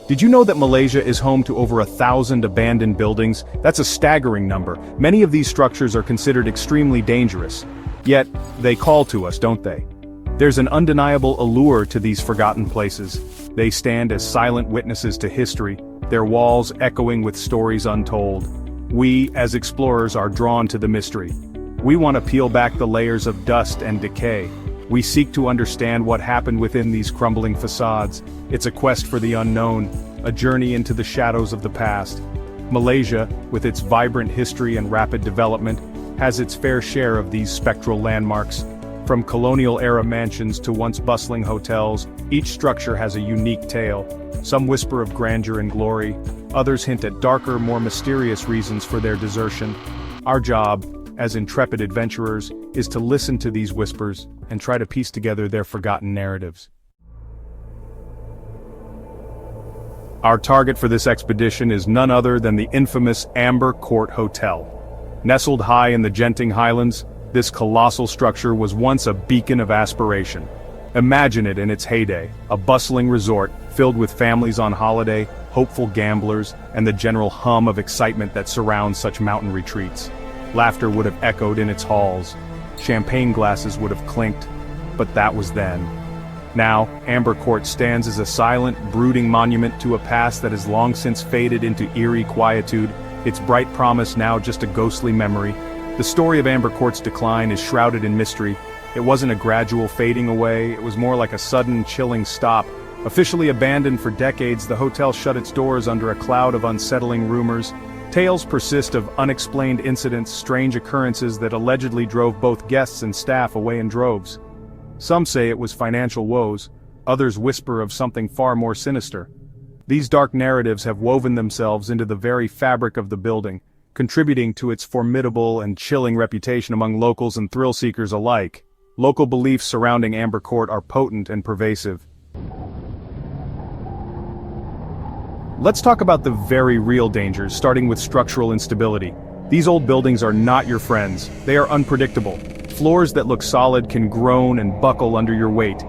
Did you know that Malaysia is home to over 1,000 abandoned buildings? That's a staggering number. Many of these structures are considered extremely dangerous. Yet, they call to us, don't they? There's an undeniable allure to these forgotten places. They stand as silent witnesses to history, their walls echoing with stories untold. We, as explorers, are drawn to the mystery. We want to peel back the layers of dust and decay. We seek to understand what happened within these crumbling facades. It's a quest for the unknown, a journey into the shadows of the past. Malaysia, with its vibrant history and rapid development, has its fair share of these spectral landmarks. From colonial-era mansions to once bustling hotels, each structure has a unique tale. Some whisper of grandeur and glory, others hint at darker, more mysterious reasons for their desertion. Our job, as intrepid adventurers, is to listen to these whispers and try to piece together their forgotten narratives. Our target for this expedition is none other than the infamous Amber Court Hotel. Nestled high in the Genting Highlands, this colossal structure was once a beacon of aspiration. Imagine it in its heyday, a bustling resort filled with families on holiday, hopeful gamblers, and the general hum of excitement that surrounds such mountain retreats. Laughter would have echoed in its halls. Champagne glasses would have clinked, but that was then. Now, Amber Court stands as a silent, brooding monument to a past that has long since faded into eerie quietude, its bright promise now just a ghostly memory. The story of Amber Court's decline is shrouded in mystery. It wasn't a gradual fading away, it was more like a sudden, chilling stop. Officially abandoned for decades, the hotel shut its doors under a cloud of unsettling rumors. Tales persist of unexplained incidents, strange occurrences that allegedly drove both guests and staff away in droves. Some say it was financial woes, others whisper of something far more sinister. These dark narratives have woven themselves into the very fabric of the building, contributing to its formidable and chilling reputation among locals and thrill-seekers alike. Local beliefs surrounding Amber Court are potent and pervasive. Let's talk about the very real dangers, starting with structural instability. These old buildings are not your friends. They are unpredictable. Floors that look solid can groan and buckle under your weight.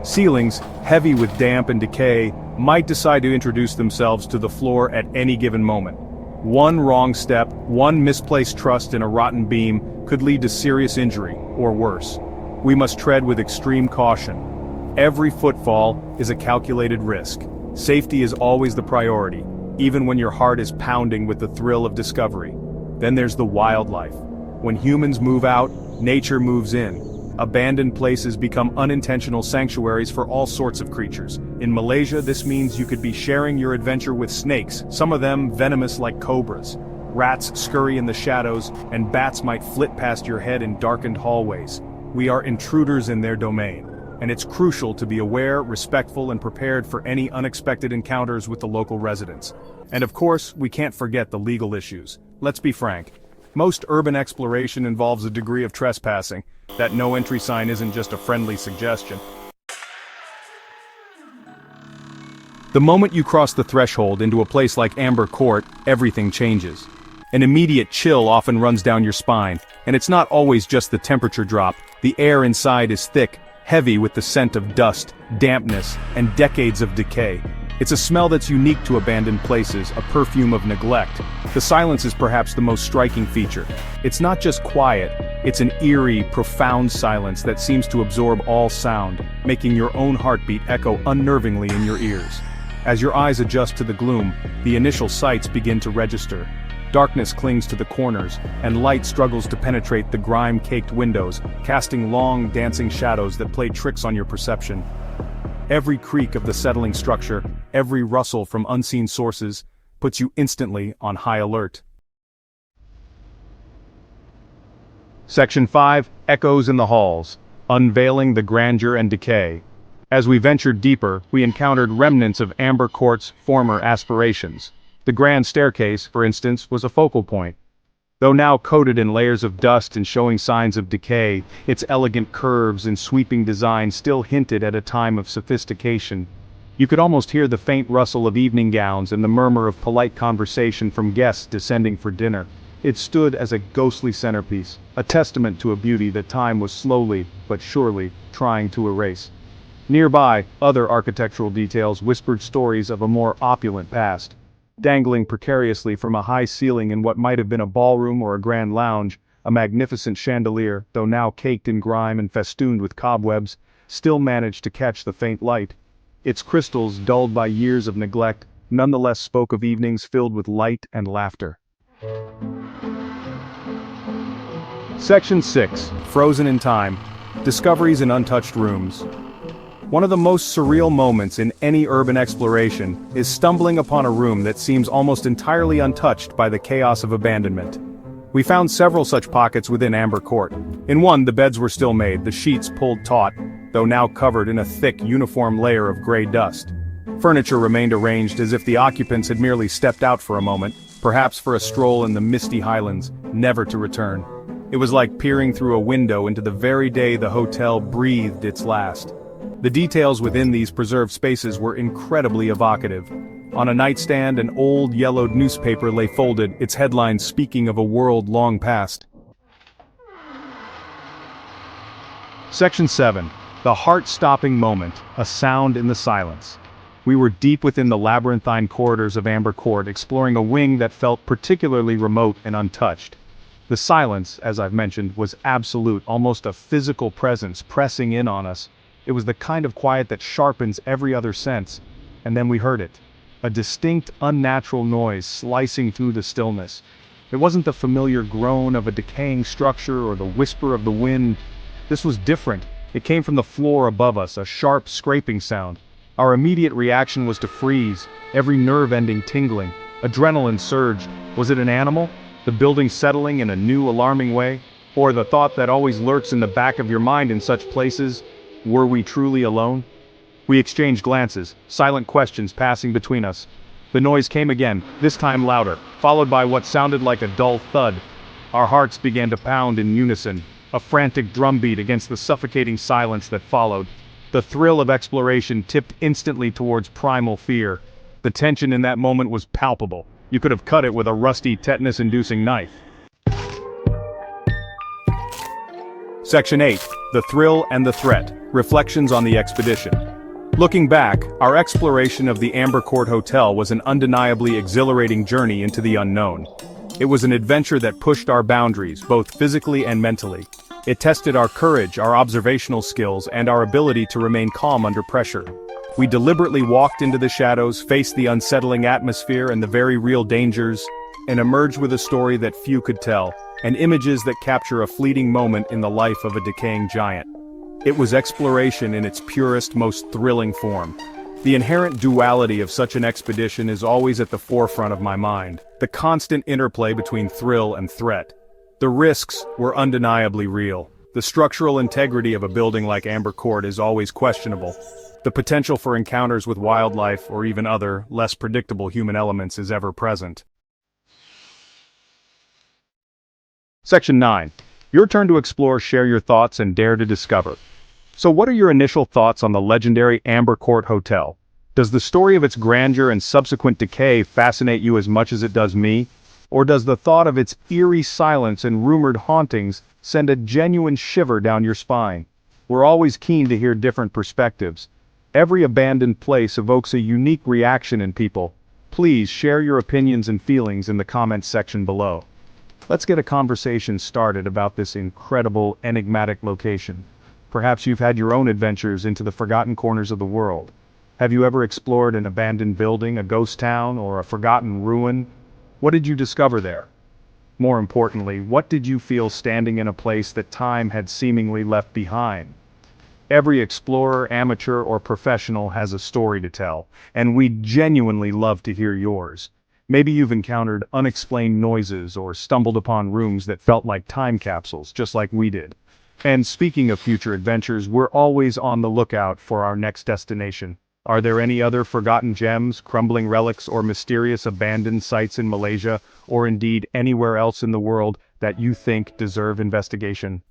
Ceilings, heavy with damp and decay, might decide to introduce themselves to the floor at any given moment. One wrong step, one misplaced trust in a rotten beam, could lead to serious injury, or worse. We must tread with extreme caution. Every footfall is a calculated risk. Safety is always the priority, even when your heart is pounding with the thrill of discovery. Then there's the wildlife. When humans move out, nature moves in. Abandoned places become unintentional sanctuaries for all sorts of creatures. In Malaysia, this means you could be sharing your adventure with snakes, some of them venomous like cobras. Rats scurry in the shadows, and bats might flit past your head in darkened hallways. We are intruders in their domain, and it's crucial to be aware, respectful, and prepared for any unexpected encounters with the local residents. And of course, we can't forget the legal issues. Let's be frank. Most urban exploration involves a degree of trespassing. That no entry sign isn't just a friendly suggestion. The moment you cross the threshold into a place like Amber Court, everything changes. An immediate chill often runs down your spine, and it's not always just the temperature drop. The air inside is thick, heavy with the scent of dust, dampness, and decades of decay. It's a smell that's unique to abandoned places, a perfume of neglect. The silence is perhaps the most striking feature. It's not just quiet, it's an eerie, profound silence that seems to absorb all sound, making your own heartbeat echo unnervingly in your ears. As your eyes adjust to the gloom, the initial sights begin to register. Darkness clings to the corners, and light struggles to penetrate the grime-caked windows, casting long, dancing shadows that play tricks on your perception. Every creak of the settling structure, every rustle from unseen sources, puts you instantly on high alert. Section 5, Echoes in the Halls, Unveiling the Grandeur and Decay. As we ventured deeper, we encountered remnants of Amber Court's former aspirations. The grand staircase, for instance, was a focal point. Though now coated in layers of dust and showing signs of decay, its elegant curves and sweeping design still hinted at a time of sophistication. You could almost hear the faint rustle of evening gowns and the murmur of polite conversation from guests descending for dinner. It stood as a ghostly centerpiece, a testament to a beauty that time was slowly, but surely, trying to erase. Nearby, other architectural details whispered stories of a more opulent past. Dangling precariously from a high ceiling in what might have been a ballroom or a grand lounge, a magnificent chandelier, though now caked in grime and festooned with cobwebs, still managed to catch the faint light. Its crystals, dulled by years of neglect, nonetheless spoke of evenings filled with light and laughter. Section 6. Frozen in Time. Discoveries in Untouched Rooms. One of the most surreal moments in any urban exploration is stumbling upon a room that seems almost entirely untouched by the chaos of abandonment. We found several such pockets within Amber Court. In one, the beds were still made, the sheets pulled taut, though now covered in a thick, uniform layer of gray dust. Furniture remained arranged as if the occupants had merely stepped out for a moment, perhaps for a stroll in the misty highlands, never to return. It was like peering through a window into the very day the hotel breathed its last. The details within these preserved spaces were incredibly evocative. On a nightstand, an old yellowed newspaper lay folded, its headlines speaking of a world long past. Section 7. The heart-stopping moment, a sound in the silence. We were deep within the labyrinthine corridors of Amber Court, exploring a wing that felt particularly remote and untouched. The silence, as I've mentioned, was absolute, almost a physical presence pressing in on us. It was the kind of quiet that sharpens every other sense. And then we heard it. A distinct, unnatural noise slicing through the stillness. It wasn't the familiar groan of a decaying structure or the whisper of the wind. This was different. It came from the floor above us, a sharp scraping sound. Our immediate reaction was to freeze, every nerve ending tingling. Adrenaline surged. Was it an animal? The building settling in a new alarming way? Or the thought that always lurks in the back of your mind in such places? Were we truly alone? We exchanged glances, silent questions passing between us. The noise came again, this time louder, followed by what sounded like a dull thud. Our hearts began to pound in unison, a frantic drumbeat against the suffocating silence that followed. The thrill of exploration tipped instantly towards primal fear. The tension in that moment was palpable. You could have cut it with a rusty, tetanus-inducing knife. Section 8. The Thrill and the Threat. Reflections on the Expedition. Looking back, our exploration of the Amber Court Hotel was an undeniably exhilarating journey into the unknown. It was an adventure that pushed our boundaries, both physically and mentally. It tested our courage, our observational skills, and our ability to remain calm under pressure. We deliberately walked into the shadows, faced the unsettling atmosphere and the very real dangers, and emerged with a story that few could tell, and images that capture a fleeting moment in the life of a decaying giant. It was exploration in its purest, most thrilling form. The inherent duality of such an expedition is always at the forefront of my mind, the constant interplay between thrill and threat. The risks were undeniably real. The structural integrity of a building like Amber Court is always questionable. The potential for encounters with wildlife or even other, less predictable human elements is ever present. Section 9. Your turn to explore, share your thoughts, and dare to discover. So what are your initial thoughts on the legendary Amber Court Hotel? Does the story of its grandeur and subsequent decay fascinate you as much as it does me? Or does the thought of its eerie silence and rumored hauntings send a genuine shiver down your spine? We're always keen to hear different perspectives. Every abandoned place evokes a unique reaction in people. Please share your opinions and feelings in the comments section below. Let's get a conversation started about this incredible, enigmatic location. Perhaps you've had your own adventures into the forgotten corners of the world. Have you ever explored an abandoned building, a ghost town, or a forgotten ruin? What did you discover there? More importantly, what did you feel standing in a place that time had seemingly left behind? Every explorer, amateur, or professional has a story to tell, and we'd genuinely love to hear yours. Maybe you've encountered unexplained noises or stumbled upon rooms that felt like time capsules, just like we did. And speaking of future adventures, we're always on the lookout for our next destination. Are there any other forgotten gems, crumbling relics, or mysterious abandoned sites in Malaysia, or indeed anywhere else in the world, that you think deserve investigation?